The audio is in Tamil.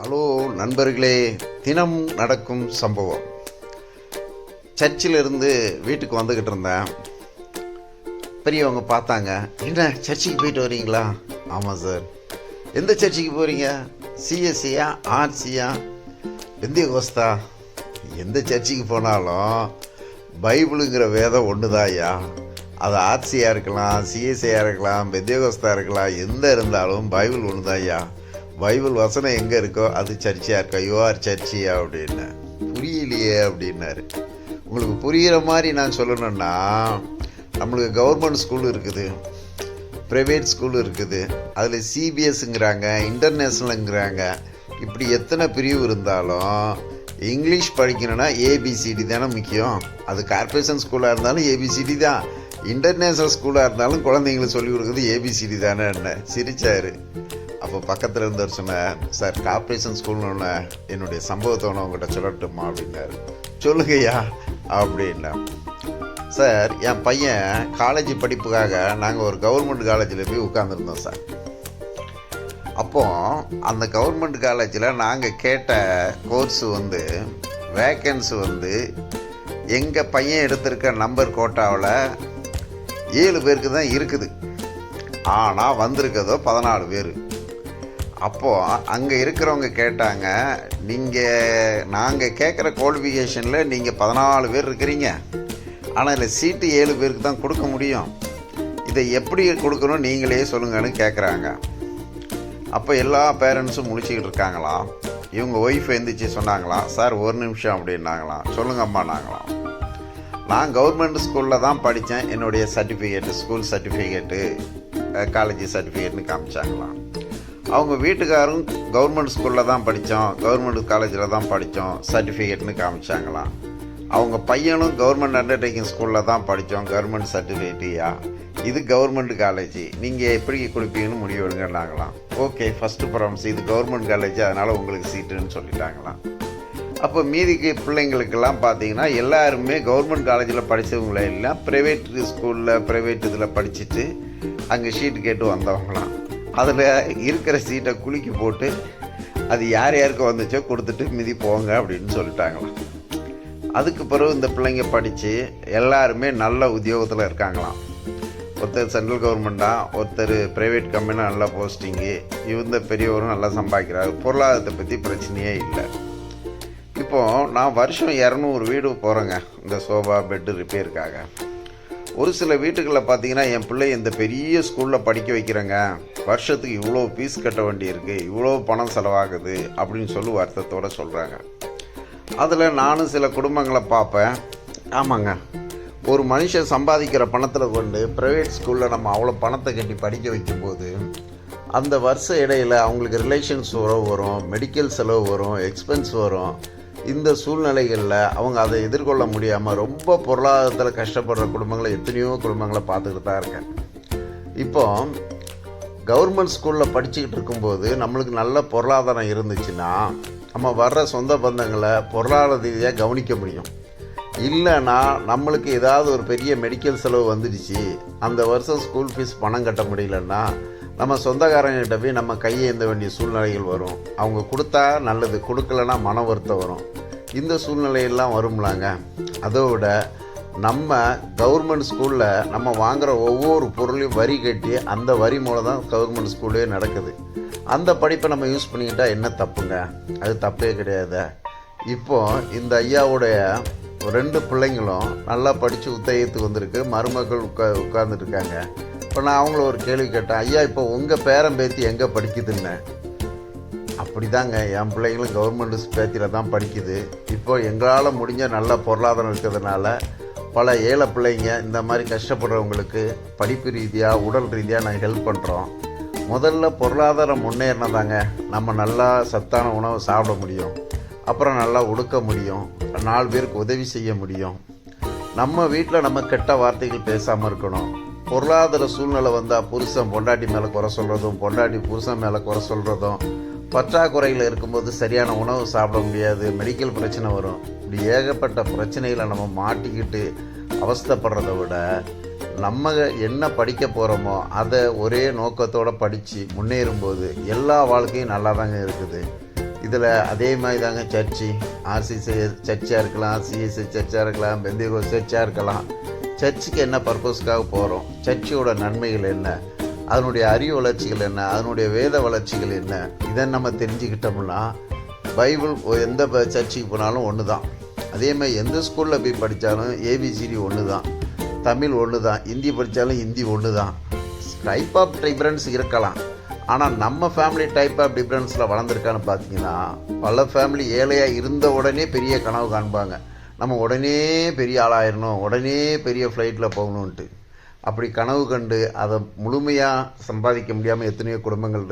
ஹலோ நண்பர்களே, தினம் நடக்கும் சம்பவம். சர்ச்சிலிருந்து வீட்டுக்கு வந்துக்கிட்டு இருந்தேன். பெரியவங்க பார்த்தாங்க. என்ன சர்ச்சுக்கு போயிட்டு வரீங்களா? ஆமாம் சார். எந்த சர்ச்சுக்கு போகிறீங்க? சிஎஸ்சியா, ஆர்சியா, பெந்தேகோஸ்தா? எந்த சர்ச்சுக்கு போனாலும் பைபிளுங்கிற வேதம் ஒன்று தான் ஐயா. அது ஆர்சியாக இருக்கலாம், சிஎஸ்சியாக இருக்கலாம், பெந்தேகோஸ்தா இருக்கலாம், எந்த இருந்தாலும் பைபிள் ஒன்று தான் ஐயா. பைபிள் வசனம் எங்கே இருக்கோ அது சர்ச்சியாக இருக்கோ. யூஆர் சர்ச்சியா அப்படின்னு. புரியலையே அப்படின்னாரு. உங்களுக்கு புரிகிற மாதிரி நான் சொல்லணுன்னா, நம்மளுக்கு கவர்மெண்ட் ஸ்கூல் இருக்குது, ப்ரைவேட் ஸ்கூல் இருக்குது, அதில் சிபிஎஸ்ங்கிறாங்க, இன்டர்நேஷ்னலுங்கிறாங்க. இப்படி எத்தனை பிரிவு இருந்தாலும் இங்கிலீஷ் படிக்கணும்னா ஏபிசிடி தானே முக்கியம். அது கார்பரேஷன் ஸ்கூலாக இருந்தாலும் ஏபிசிடி தான், இன்டர்நேஷ்னல் ஸ்கூலாக இருந்தாலும் குழந்தைங்களுக்கு சொல்லிக் கொடுக்குறது ஏபிசிடி தானே. என்ன சிரிச்சார். அப்போ பக்கத்தில் இருந்தவர் சொன்னார், சார் கார்பரேஷன் ஸ்கூல்னு என்னுடைய சம்பவத்தை ஒன்று உங்கள்கிட்ட சொல்லட்டுமா அப்படின்னாரு. சொல்லுங்கய்யா அப்படின்னா. சார், என் பையன் காலேஜ் படிப்புக்காக நாங்கள் ஒரு கவர்மெண்ட் காலேஜில் போய் உட்காந்துருந்தோம் சார். அப்போது அந்த கவர்மெண்ட் காலேஜில் நாங்கள் கேட்ட கோர்ஸு வேக்கன்ஸி எங்கள் பையன் எடுத்திருக்க நம்பர் கோட்டாவில் 7 பேருக்கு தான் இருக்குது. ஆனால் வந்திருக்கிறதோ 14 பேர். அப்போது அங்கே இருக்கிறவங்க கேட்டாங்க, நாங்கள் கேட்குற குவாலிஃபிகேஷனில் நீங்கள் 14 பேர் இருக்கிறீங்க, ஆனால் இதில் சீட்டு 7 பேருக்கு தான் கொடுக்க முடியும். இதை எப்படி கொடுக்கணும் நீங்களே சொல்லுங்கன்னு கேட்குறாங்க. அப்போ எல்லா பேரண்ட்ஸும் முழிச்சிக்கிட்டு இருக்காங்களாம். இவங்க ஒய்ஃப் எழுந்திரிச்சு சொன்னாங்களாம், சார் ஒரு நிமிஷம் அப்படின்னாங்களாம். சொல்லுங்கம்மா நாங்களாம். நான் கவர்மெண்ட் ஸ்கூலில் தான் படித்தேன், என்னுடைய சர்டிஃபிகேட்டு, ஸ்கூல் சர்டிஃபிகேட்டு, காலேஜ் சர்டிஃபிகேட்னு காமிச்சாங்களாம். அவங்க வீட்டுக்காரும் கவர்மெண்ட் ஸ்கூலில் தான் படித்தோம், கவர்மெண்ட் காலேஜில் தான் படித்தோம், சர்டிஃபிகேட்னு காமிச்சாங்களாம். அவங்க பையனும் கவர்மெண்ட் அண்டர்டேக்கிங் ஸ்கூலில் தான் படித்தோம், கவர்மெண்ட் சர்டிஃபிகேட்டியா, இது கவர்மெண்ட் காலேஜ், நீங்கள் எப்படி கொடுப்பீங்கன்னு முடிவு எடுங்கன்னாங்களாம். ஓகே, ஃபஸ்ட்டு ப்ராமிஸ், இது கவர்மெண்ட் காலேஜ், அதனால் உங்களுக்கு சீட்டுன்னு சொல்லிட்டாங்களாம். அப்போ மீதிக்கு பிள்ளைங்களுக்கெல்லாம் பார்த்தீங்கன்னா எல்லாருமே கவர்மெண்ட் காலேஜில் படித்தவங்களே இல்லை, ப்ரைவேட் ஸ்கூலில் ப்ரைவேட் இதில் படிச்சுட்டு அங்கே ஷீட்டு கேட்டு வந்தவங்களாம். அதில் இருக்கிற சீட்டை குலுக்கி போட்டு அது யார் யாருக்கு வந்துச்சோ கொடுத்துட்டு மீதி போங்க அப்படின்னு சொல்லிட்டாங்களாம். அதுக்கு பிறகு இந்த பிள்ளைங்க படித்து எல்லாருமே நல்ல உத்தியோகத்தில் இருக்காங்களாம். ஒருத்தர் சென்ட்ரல் கவர்மெண்ட்டாக, ஒருத்தர் ப்ரைவேட் கம்பெனி நல்ல போஸ்டிங்கு, இந்த பெரியவரும் நல்லா சம்பாதிக்கிறாரு. பொருளாதாரத்தை பற்றி பிரச்சனையே இல்லை. இப்போது நான் வருஷம் 200 வீடு போகிறேங்க இந்த சோஃபா பெட்டு ரிப்பேருக்காக. ஒரு சில வீட்டுகளில் பார்த்தீங்கன்னா, என் பிள்ளை இந்த பெரிய ஸ்கூலில் படிக்க வைக்கிறேங்க, வருஷத்துக்கு இவ்வளோ ஃபீஸ் கட்ட வேண்டியிருக்கு, இவ்வளோ பணம் செலவாகுது அப்படின்னு சொல்லி வருத்தத்தோடு சொல்கிறாங்க. அதில் நானும் சில குடும்பங்களை பார்ப்பேன். ஆமாங்க, ஒரு மனுஷன் சம்பாதிக்கிற பணத்தில் கொண்டு ப்ரைவேட் ஸ்கூலில் நம்ம அவ்வளோ பணத்தை கட்டி படிக்க வைக்கும்போது அந்த வருஷ இடையில் அவங்களுக்கு ரிலேஷன்ஸ் உறவு வரும், மெடிக்கல் செலவு வரும், எக்ஸ்பென்ஸ் வரும். இந்த சூழ்நிலைகளில் அவங்க அதை எதிர்கொள்ள முடியாமல் ரொம்ப பொருளாதாரத்தில் கஷ்டப்படுற குடும்பங்களை, எத்தனையோ குடும்பங்களை பார்த்துக்கிட்டு தான் இருக்கேன். இப்போ கவர்மெண்ட் ஸ்கூலில் படிச்சுக்கிட்டு இருக்கும்போது நம்மளுக்கு நல்ல பொருளாதாரம் இருந்துச்சுன்னா நம்ம வர்ற சொந்த பந்தங்களை பொருளாதார ரீதியாக கவனிக்க முடியும். இல்லைன்னா நம்மளுக்கு ஏதாவது ஒரு பெரிய மெடிக்கல் செலவு வந்துடுச்சு, அந்த வருஷம் ஸ்கூல் ஃபீஸ் பணம் கட்ட முடியலன்னா நம்ம சொந்தக்காரங்கிட்ட போய் நம்ம கையை ஏந்த வேண்டிய சூழ்நிலைகள் வரும். அவங்க கொடுத்தா நல்லது, கொடுக்கலன்னா மன வருத்தம் வரும். இந்த சூழ்நிலையெல்லாம் வரும்லாங்க. அதை விட நம்ம கவர்மெண்ட் ஸ்கூலில் நம்ம வாங்குகிற ஒவ்வொரு பொருளையும் வரி கட்டி அந்த வரி மூலம் தான் கவர்மெண்ட் ஸ்கூலே நடக்குது. அந்த படிப்பை நம்ம யூஸ் பண்ணிக்கிட்டால் என்ன தப்புங்க? அது தப்பே கிடையாது. இப்போது இந்த ஐயாவுடைய 2 பிள்ளைங்களும் நல்லா படித்து உத்தேகத்துக்கு வந்திருக்கு, மருமக்கள் உட்கார்ந்துட்டு இருக்காங்க. இப்போ நான் அவங்கள ஒரு கேள்வி கேட்டேன், ஐயா இப்போ உங்கள் பேரன் பேத்தி எங்கே படிக்குதுன்னு. அப்படி தாங்க, என் பிள்ளைங்களும் கவர்மெண்ட் பேத்தியில் தான் படிக்குது. இப்போ எங்களால் முடிஞ்ச நல்ல பொருளாதாரம் இருக்கிறதுனால பல ஏழை பிள்ளைங்க, இந்த மாதிரி கஷ்டப்படுறவங்களுக்கு படிப்பு ரீதியாக, உடல் ரீதியாக நாங்கள் ஹெல்ப் பண்ணுறோம். முதல்ல பொருளாதாரம் முன்னேறினதாங்க நம்ம நல்லா சத்தான உணவை சாப்பிட முடியும், அப்புறம் நல்லா உடுக்க முடியும், 4 பேருக்கு உதவி செய்ய முடியும். நம்ம வீட்டில் நம்ம கெட்ட வார்த்தைகள் பேசாமல் இருக்கணும். பொருளாதார சூழ்நிலை வந்தால் புருஷன் பொண்டாட்டி மேலே குறை சொல்கிறதும், பொண்டாட்டி புருஷன் மேலே குறை சொல்கிறதும், பற்றாக்குறையில் இருக்கும்போது சரியான உணவு சாப்பிட முடியாது, மெடிக்கல் பிரச்சனை வரும். இப்படி ஏகப்பட்ட பிரச்சனைகளை நம்ம மாட்டிக்கிட்டு அவஸ்தைப்படுறத விட நம்ம என்ன படிக்க போகிறோமோ அதை ஒரே நோக்கத்தோடு படித்து முன்னேறும்போது எல்லா வாழ்க்கையும் நல்லா தாங்க இருக்குது. இதில் அதே மாதிரி தாங்க சர்ச்சு, ஆர்சிசி சர்ச்சாக இருக்கலாம், சிஎஸ்சி சர்ச்சாக இருக்கலாம், பெந்தேகோஸ்தே சர்ச்சாக இருக்கலாம். சர்ச்சுக்கு என்ன பர்பஸ்க்காக போகிறோம், சர்ச்சோட நன்மைகள் என்ன, அதனுடைய அறிவு வளர்ச்சிகள் என்ன, அதனுடைய வேத வளர்ச்சிகள் என்ன, இதை நம்ம தெரிஞ்சுக்கிட்டோம்னா பைபிள் எந்த சர்ச்சுக்கு போனாலும் ஒன்று தான். அதே மாதிரி எந்த ஸ்கூலில் போய் படித்தாலும் ஏபிசிடி ஒன்று தான், தமிழ் ஒன்று தான், ஹிந்தி படித்தாலும் ஹிந்தி ஒன்று தான். டைப் ஆஃப் டிஃப்ரென்ஸ் இருக்கலாம், ஆனால் நம்ம ஃபேமிலி டைப் ஆஃப் டிஃப்ரென்ஸில் வளர்ந்துருக்கான்னு பார்த்தீங்கன்னா, பல ஃபேமிலி ஏழையாக இருந்த உடனே பெரிய கனவு காண்பாங்க, நம்ம உடனே பெரிய ஆளாயிடணும், உடனே பெரிய ஃப்ளைட்டில் போகணுன்ட்டு. அப்படி கனவு கண்டு அதை முழுமையாக சம்பாதிக்க முடியாமல் எத்தனையோ குடும்பங்கள்